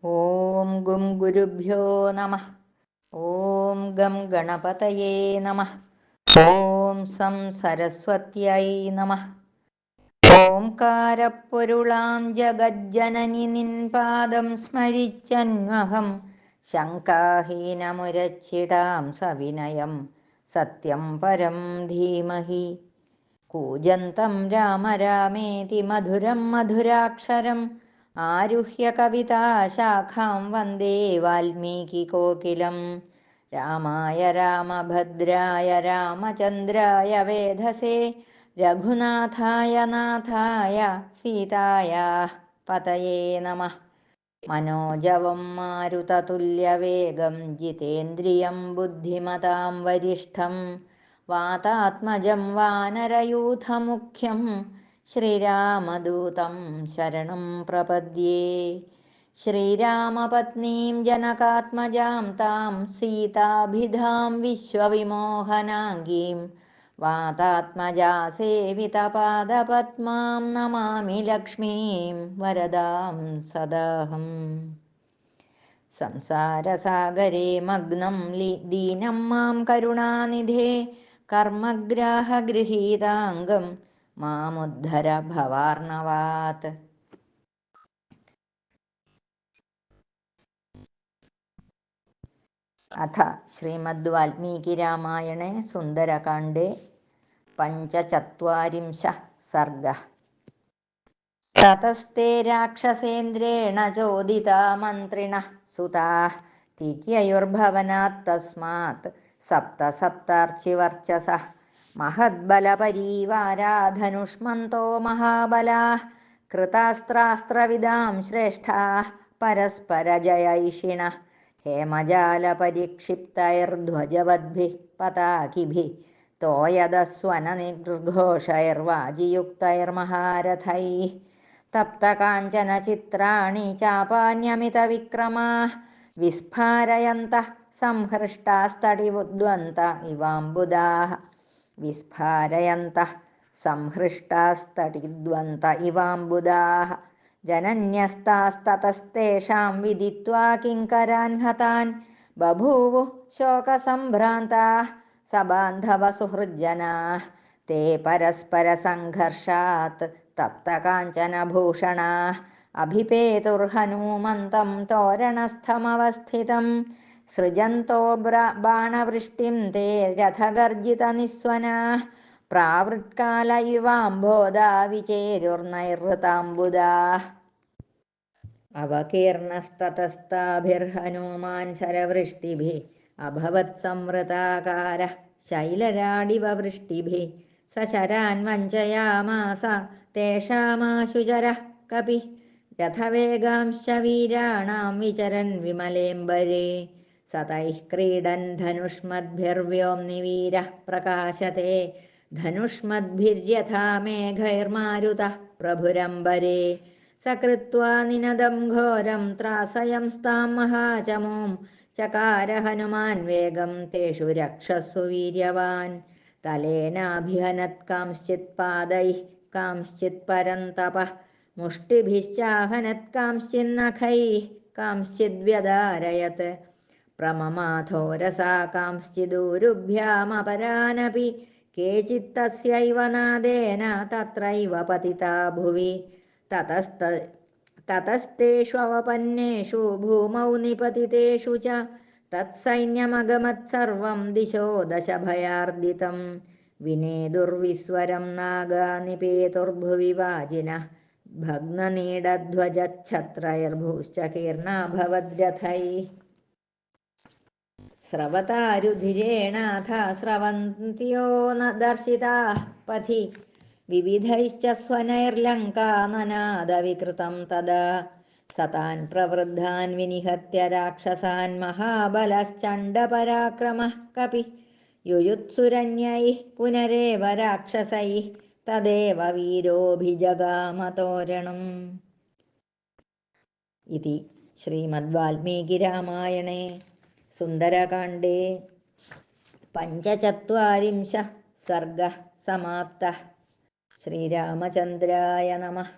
ഓം ഗും ഗുരുഭ്യോ നമഃ. ഓം ഗം ഗണപതയേ നമഃ. ഓം സം സരസ്വത്यै നമഃ. ഓംകാരപ്പൊരുളാം ജഗജ്ജനനി നിൻ പാദം സ്മരിച്ചന്വഹം ശങ്കാഹീനമുരച്ചിടാം സവിനയം സത്യം പരം ധീമഹി. കൂജന്തം രാമ രാമേതി മധുരം മധുരാക്ഷരം ആരുഹ്യ കവിതാശാഖാം വന്ദേ വാൽമീകികോകിലം. രാമായ രാമഭദ്രായ രാമചന്ദ്രായ വേധസേ രഘുനാഥായ നാഥായ സീതായാഃ പതയേ നമഃ. മനോജവം മാരുതതുല്യവേഗം ജിതേന്ദ്രിയം ബുദ്ധിമതാം വരിഷ്ഠം വാതാത്മജം വാനരയൂഥമുഖ്യം ശ്രീരാമദൂതം ശരണം പ്രപദ്യേ. ശ്രീരാമപത്നീം ജനകാത്മജാം താം സീതാഭിധാം വിശ്വവിമോഹനാംഗീം വാതാത്മജാ സേവിതപാദപദ്മാം നമാമി ലക്ഷ്മീം വരദാം സദാഹം. സംസാരസാഗരേ മഗ്നം ദീനം മാം കരുണാനിധേ കർമ്മഗ്രാഹഗൃഹീതാംഗം മാമുദ്ധര ഭവാർണവാത്. അഥ ശ്രീമദ് വാൽമീകി രാമായണേ സുന്ദരകാണ്ഡേ പഞ്ചചത്വാരിംശഃ സർഗഃ. തതസ്തേ രാക്ഷസേന്ദ്രേണ ചോദിതാ മന്ത്രിണഃ സുതാഃ തിര്യയുർഭവനാत् തസ്മാत् സപ്ത സപ്താർച്ചിവർച്ചസഃ. മഹദ്ബലപരീവാരാ ധനുഷ്മന്തോ മഹാബലാഃ കൃതാസ്ത്രാസ്ത്രവിദാം ശ്രേഷ്ഠാഃ പരസ്പരജയൈഷിണഃ. ഹേമജാലപരിക്ഷിപ്തൈർധ്വജവദ്ഭിः പതാകിഭിः തോയദസ്വനനിർഘോഷൈർവാജിയുക്തൈർമഹാരഥൈः. തപ്തകാഞ്ചനചിത്രാണി ചാപാന്യമിതവിക്രമാः വിസ്ഫാരയന്തഃ സംഹൃഷ്ടാസ്തടിദ്വന്ത ഇവാംബുദാः. വിസ്ഫാരയന്തഃ സംഹൃഷ്ടാസ്തടിദ്വന്ത ഇവാംബുദാः. ജനന്യസ്താസ്തതസ്തേഷാം വിദിത്വാ കിങ്കരാൻ ഹതാൻ ബഭൂവുഃ ശോകസംഭ്രാന്താः സബാന്ധവസുഹൃജ്ജനാः. തേ പരസ്പരസംഘർഷാत् തപ്തകാഞ്ചനഭൂഷണാः അഭിപേതുർഹനൂമന്തം തോരണസ്ഥമവസ്ഥിതം. സൃജന്തോ ബാണവൃഷ്ടിം തേ രഥഗർജിതനിസ്വനാः പ്രാവൃത്കാല ഇവാംബോധാ വിചേരുർനൈർഹൃതാംബുദാः. അവകീർണസ്തതസ്താഭിർഹനൂമാൻ ശരവൃഷ്ടിഭിः അഭവത്സംവൃതാകാരഃ ശൈലരാഡിവ വൃഷ്ടിഭിः. സശരാൻ വഞ്ചയാമാസ തേഷാമാശുചരഃ കപിഃ രഥവേഗാംശ്ച വീരാണാം വിചരൻ വിമലേംബരേ. സതൈഃ ക്രീഡൻ ധനുഷ്മദ്ഭിർവ്യോംനിവീരഃ പ്രകാശത്തെ ധനുഷ്മദ്ഭിര്യഥാ മേഘൈർമാരുതഃ പ്രഭുരംബരേ. സകൃത്വാ നിനദം ഘോരം ത്രാസയംസ്താം മഹാചമൂം ചകാര ഹനുമാൻ വേഗം തേഷു രക്ഷസു വീര്യവാൻ. തലേനാഭിഹനത് കാംശ്ചിത് പാദൈഃ കാംശ്ചിത് പരന്തപഃ മുഷ്ടിഭിശ്ചാഹനത് കാംശ്ചിന്നഖൈഃ കാംശ്ചിദ്വ്യധാരയത്. പ്രമമാഥോരസാ കാംശ്ചിദൂരുഭ്യാമപരാനപി കേചിത്തസ്യൈവ നാദേന തത്രൈവ പതിതാ ഭുവി. തതസ്തേഷ്വവപന്നേഷു ഭൂമൗ നിപതിതേഷു ച തത്സൈന്യമഗമത്സർവം ദിശോ ദശഭയാർദിതം. വിനേദുർവിസ്വരം നാഗാ നിപേതുർഭുവി വാജിനഃ ഭഗ്നനീഡധ്വജച്ഛത്രൈർഭൂശ്ച കീർണാഭവദ്രഥൈഃ. സ്രവതാരുധിരേണാഥ സ്രവന്ത്യോ ന ദർശിതാഃ പഥി വിവിധൈശ്ച സ്വനൈർലങ്കാനനാദവികൃതം തദാ. സതാൻ പ്രവൃദ്ധാൻ വിനിഹത്യ രാക്ഷസാൻ മഹാബലശ്ചണ്ഡപരാക്രമഃ കപിഃ യുയുത്സുരന്യൈഃ പുനരേവ രാക്ഷസൈഃ തദേവ വീരോഭിജഗാമതോരണം. ഇതി ശ്രീമദ് വാൽമീകി രാമായണേ സുന്ദരകാണ്ഡേ പഞ്ചചത്വാരിംശഃ സർഗഃ സമാപ്തഃ. ശ്രീരാമചന്ദ്രായ നമഃ.